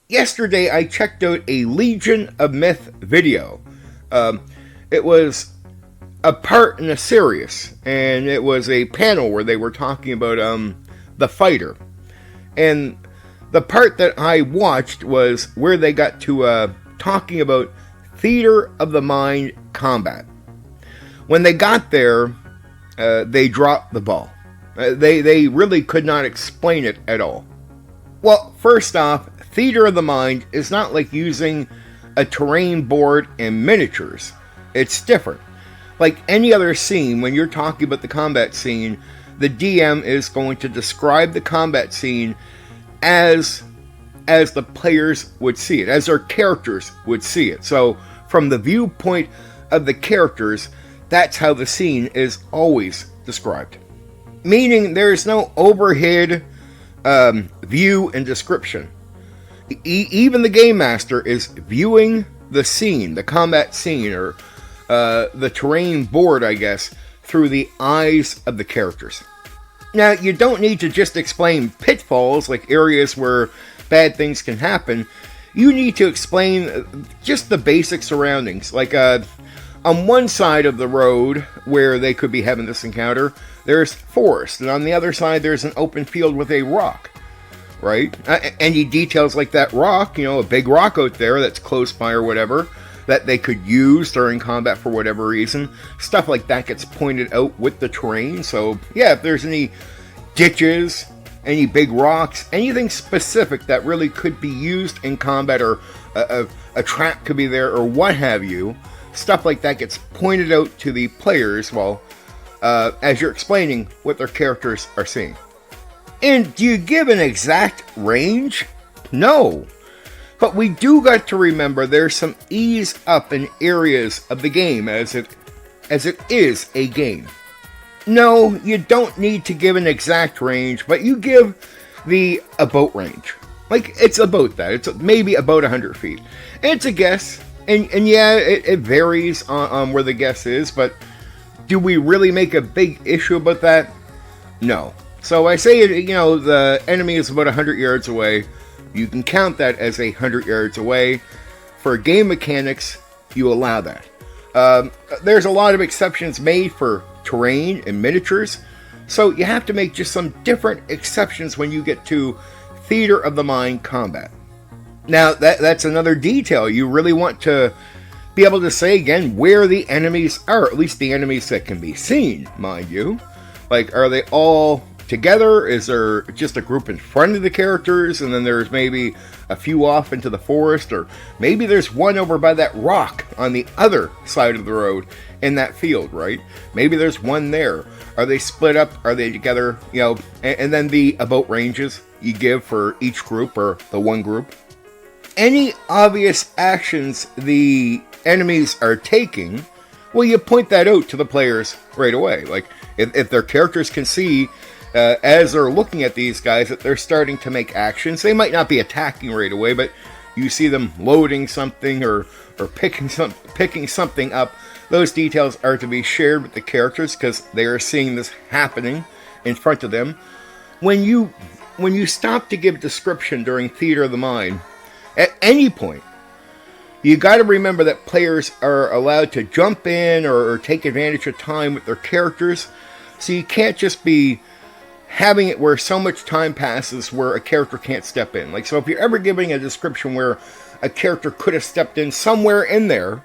yesterday I checked out a Legion of Myth video. It was a part in a series, and it was a panel where they were talking about the fighter. And the part that I watched was where they got to talking about theater of the mind combat. When they got there, they dropped the ball. They really could not explain it at all. Well, first off, theater of the mind is not like using a terrain board and miniatures. It's different. Like any other scene, when you're talking about the combat scene, the DM is going to describe the combat scene as the players would see it, as their characters would see it. So, from the viewpoint of the characters, that's how the scene is always described. Meaning there's no overhead view and description. Even the game master is viewing the scene, the combat scene, or the terrain board, I guess, through the eyes of the characters. Now, you don't need to just explain pitfalls, like areas where bad things can happen. You need to explain just the basic surroundings. Like, on one side of the road where they could be having this encounter, there's forest, and on the other side there's an open field with a rock, right? Any details like that rock, a big rock out there that's close by or whatever, that they could use during combat for whatever reason. Stuff like that gets pointed out with the terrain. So, yeah, if there's any ditches, any big rocks, anything specific that really could be used in combat, or a trap could be there, or what have you, stuff like that gets pointed out to the players as you're explaining what their characters are seeing. And do you give an exact range? No. But we do got to remember there's some ease up in areas of the game as it is a game. No, you don't need to give an exact range, but you give the about range. Like, it's about that. It's maybe about 100 feet. And it's a guess. And yeah, it varies on where the guess is, but do we really make a big issue about that? No. So I say, the enemy is about 100 yards away. You can count that as 100 yards away. For game mechanics, you allow that. There's a lot of exceptions made for terrain and miniatures, so you have to make just some different exceptions when you get to theater of the mind combat. Now, that's another detail. You really want to be able to say, again, where the enemies are, at least the enemies that can be seen, mind you. Like, are they all together? Is there just a group in front of the characters, and then there's maybe a few off into the forest, or maybe there's one over by that rock on the other side of the road in that field, right? Maybe there's one there. Are they split up? Are they together? And then the about ranges you give for each group, or the one group. Any obvious actions the enemies are taking, well, you point that out to the players right away. Like, if their characters can see, as they're looking at these guys, that they're starting to make actions. They might not be attacking right away, but you see them loading something or picking something up. Those details are to be shared with the characters because they are seeing this happening in front of them. When you stop to give description during theater of the mind, at any point, you got to remember that players are allowed to jump in or take advantage of time with their characters. So you can't just be having it where so much time passes where a character can't step in. Like, so if you're ever giving a description where a character could have stepped in somewhere in there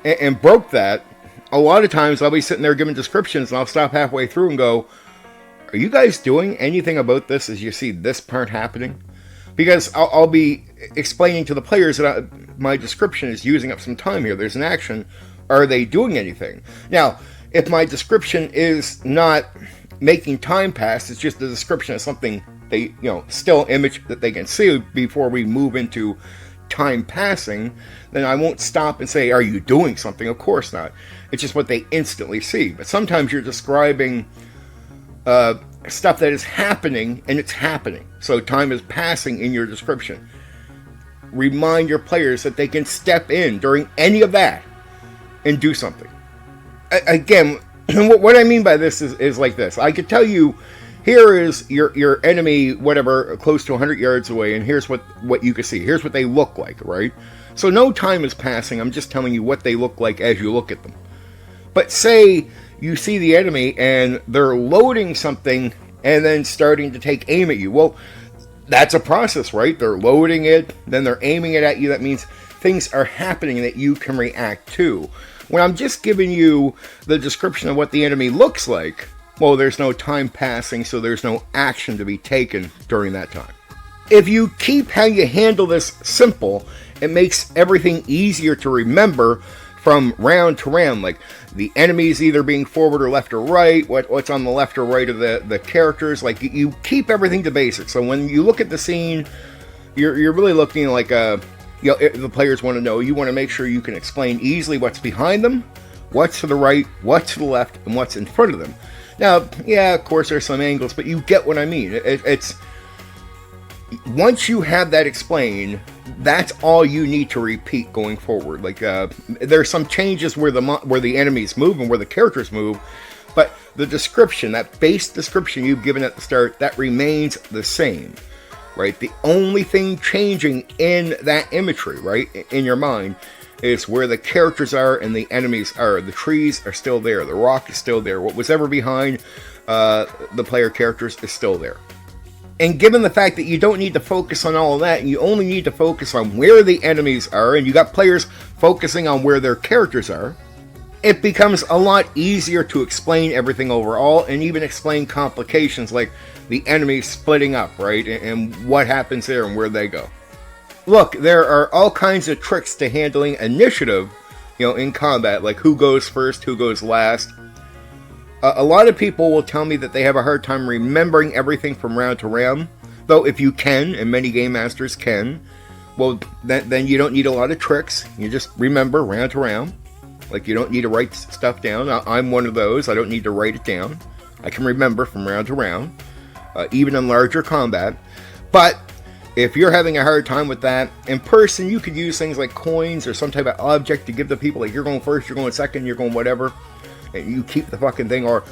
and broke that, a lot of times I'll be sitting there giving descriptions and I'll stop halfway through and go, are you guys doing anything about this as you see this part happening? Because I'll be explaining to the players that my description is using up some time here. There's an action. Are they doing anything? Now, if my description is not making time pass, it's just a description of something they, still image that they can see before we move into time passing, then I won't stop and say, are you doing something? Of course not. It's just what they instantly see. But sometimes you're describing stuff that is happening, and it's happening. So time is passing in your description. Remind your players that they can step in during any of that and do something. Again, what I mean by this is like this. I could tell you, here is your enemy, whatever, close to 100 yards away, and here's what you can see. Here's what they look like, right? So no time is passing. I'm just telling you what they look like as you look at them. But say you see the enemy and they're loading something and then starting to take aim at you. Well, that's a process, right? They're loading it, then they're aiming it at you. That means things are happening that you can react to. When I'm just giving you the description of what the enemy looks like, well, there's no time passing, so there's no action to be taken during that time. If you keep how you handle this simple, it makes everything easier to remember from round to round. Like, the enemy's either being forward or left or right, what's on the left or right of the characters. Like, you keep everything to basics. So when you look at the scene, you're really looking like the players want to know. You want to make sure you can explain easily what's behind them, what's to the right, what's to the left, and what's in front of them. Now, yeah, of course there's some angles, but you get what I mean. It's once you have that explained, that's all you need to repeat going forward. Like, there's some changes where the enemies move and where the characters move, but the description, that base description you've given at the start, that remains the same, right? The only thing changing in that imagery, right, in your mind, is where the characters are and the enemies are. The trees are still there. The rock is still there. What was ever behind the player characters is still there. And given the fact that you don't need to focus on all of that, and you only need to focus on where the enemies are, and you got players focusing on where their characters are, it becomes a lot easier to explain everything overall, and even explain complications like the enemies splitting up, right? And what happens there and where they go. Look, there are all kinds of tricks to handling initiative, in combat, like who goes first, who goes last. A lot of people will tell me that they have a hard time remembering everything from round to round, though if you can, and many game masters can, well, then you don't need a lot of tricks. You just remember round to round. Like, you don't need to write stuff down. I'm one of those. I don't need to write it down. I can remember from round to round, even in larger combat. But if you're having a hard time with that, in person, you could use things like coins or some type of object to give the people, like, you're going first, you're going second, you're going whatever. And you keep the fucking thing, or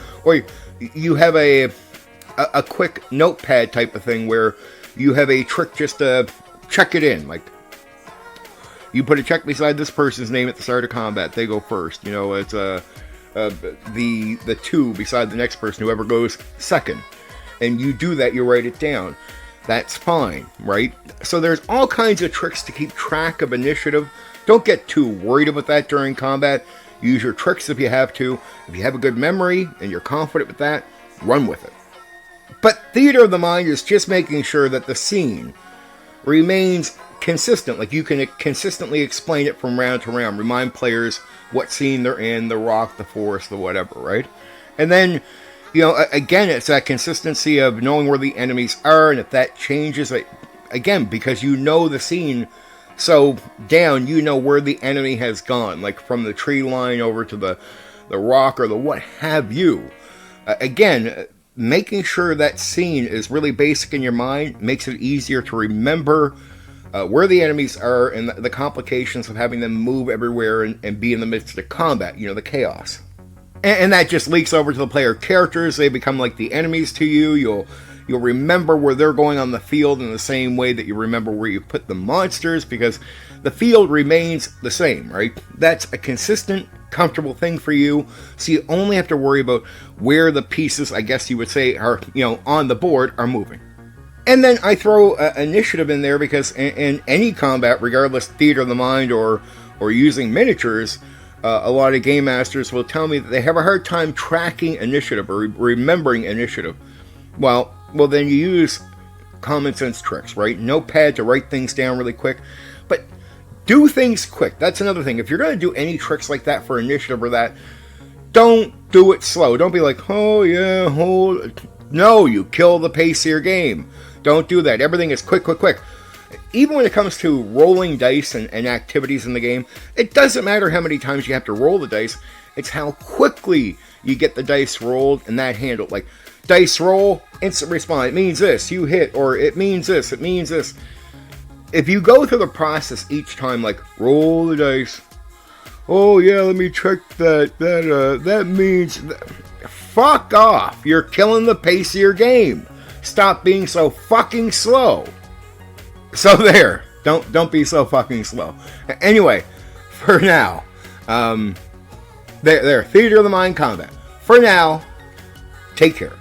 you have a quick notepad type of thing where you have a trick just to check it in. Like, you put a check beside this person's name at the start of combat, they go first. It's the 2 beside the next person, whoever goes second. And you do that, you write it down. That's fine, right? So there's all kinds of tricks to keep track of initiative. Don't get too worried about that during combat. Use your tricks if you have to. If you have a good memory and you're confident with that, run with it. But theater of the mind is just making sure that the scene remains consistent. Like, you can consistently explain it from round to round. Remind players what scene they're in, the rock, the forest, the whatever, right? And then, again, it's that consistency of knowing where the enemies are, and if that changes, again, because you know the scene so down, you know where the enemy has gone, like from the tree line over to the rock or the what have you. Again, making sure that scene is really basic in your mind makes it easier to remember where the enemies are and the complications of having them move everywhere and be in the midst of combat, the chaos. And that just leaks over to the player characters. They become like the enemies to you. You'll remember where they're going on the field in the same way that you remember where you put the monsters, because the field remains the same, right? That's a consistent, comfortable thing for you, so you only have to worry about where the pieces, I guess you would say, are, on the board are moving. And then I throw initiative in there because in any combat, regardless theater of the mind or using miniatures, a lot of game masters will tell me that they have a hard time tracking initiative or remembering initiative. Well, then you use common sense tricks, right? Notepad to write things down really quick. But do things quick. That's another thing. If you're going to do any tricks like that for initiative or that, don't do it slow. Don't be like, oh yeah, hold. No, you kill the pace of your game. Don't do that. Everything is quick. Even when it comes to rolling dice and activities in the game, it doesn't matter how many times you have to roll the dice. It's how quickly you get the dice rolled and that handled. Like, dice roll, instant response. It means this, you hit, or it means this, it means this. If you go through the process each time, like, roll the dice. Oh yeah, let me check that. That means that. fuck off. You're killing the pace of your game. Stop being so fucking slow. So there. Don't be so fucking slow. Anyway, for now, there, Theater of the Mind combat. For now, take care.